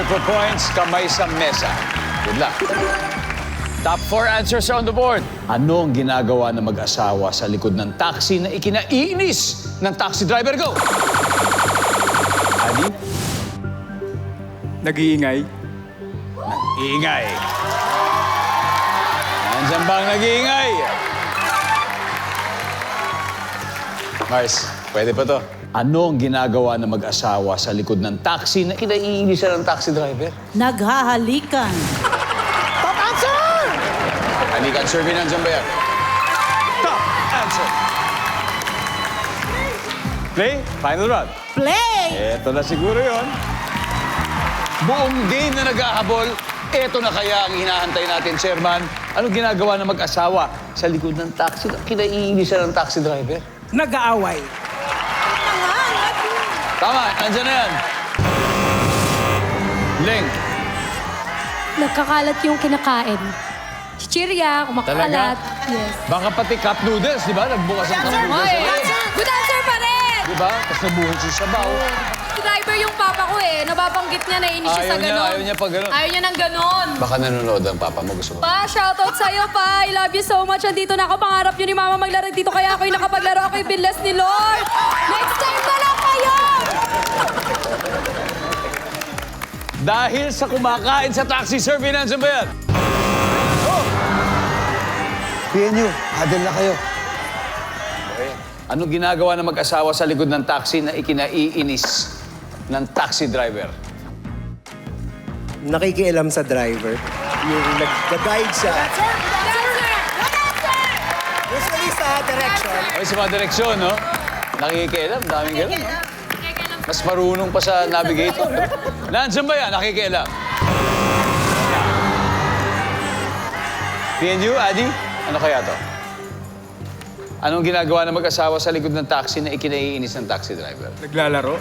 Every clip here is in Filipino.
Triple points, kamay sa mesa. Good luck. Top 4 answers are on the board. Ano ang ginagawa ng mag-asawa sa likod ng taxi na ikinaiinis ng taxi driver? Go! Adi? Nag-iingay. Nag-iingay. Nandiyan ba ang nag-iingay? Mars, pwede pa to. Ano ang ginagawa ng mag-asawa sa likod ng taxi na kinaiinisan ng taxi driver? Naghahalikan. Top answer! Halikan, survey nandiyan ba yan? Top answer. Play, final round. Play! Eto na siguro yon. Buong game na naghahabol, eto na kaya ang hinahantay natin, Chairman. Anong ginagawa ng mag-asawa sa likod ng taxi na kinaiinisan ng taxi driver? Nag-aaway. Tama, andyan na yan. Ling, Nagkakalat yung kinakain. Chichirya, kumakalat. Yes. baka pati cup noodles, di ba? Nagbukas ang cup noodles. Good answer pa rin! Di ba? Tapos nabuhos yung sabaw. Driver yung papa ko eh. Nababanggit niya, naiinis siya sa ganon. Ayaw niya pa ganon. Ayaw niya ng ganon. Baka nanonood ang papa mo, gusto mo. Pa, shoutout sa'yo, pa. I love you so much. Andito na ako. Pangarap niyo ni Mama maglaro dito. Kaya ako'y nakapaglaro. Ako'y binless ni Lord. Next time na lang kayo! Dahil sa kumakain sa taxi, survey nandiyan ba yan? PNU, hadal na kayo. Okay. Anong ginagawa ng mag-asawa sa likod ng taxi na ikinaiinis ng taxi driver? Nakikialam sa driver. Yung nag-guide siya. Usually sa direction. Ay, sa mga direksyon, no? Nakikialam, daming ganun, no? Mas marunong pa sa navigator. Nandiyan ba yan? Nakikialam. PNU, Adi, ano kaya to? Anong ginagawa ng mag-asawa sa likod ng taxi na ikinaiinis ng taxi driver? Naglalaro.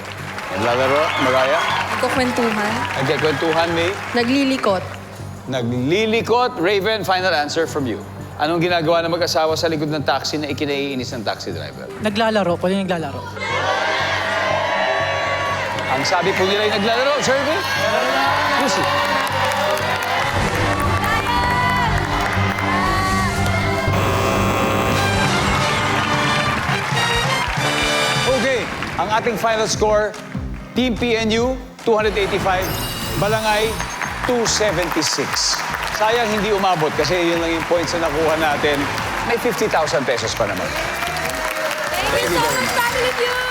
Naglalaro, Maraya? Nagkukwentuhan. Nagkakwentuhan, May? Naglilikot. Naglilikot, Raven, final answer from you. Anong ginagawa ng mag-asawa sa likod ng taxi na ikinaiinis ng taxi driver? Naglalaro. Pwede naglalaro. Ang sabi po nila ay naglalaro, survey? Lucy. Okay, ang ating final score, Team PNU, 285, Balangay, 276. Sayang hindi umabot kasi yun lang yung points na nakuha natin. May 50,000 pesos pa naman. Thank you so much, family.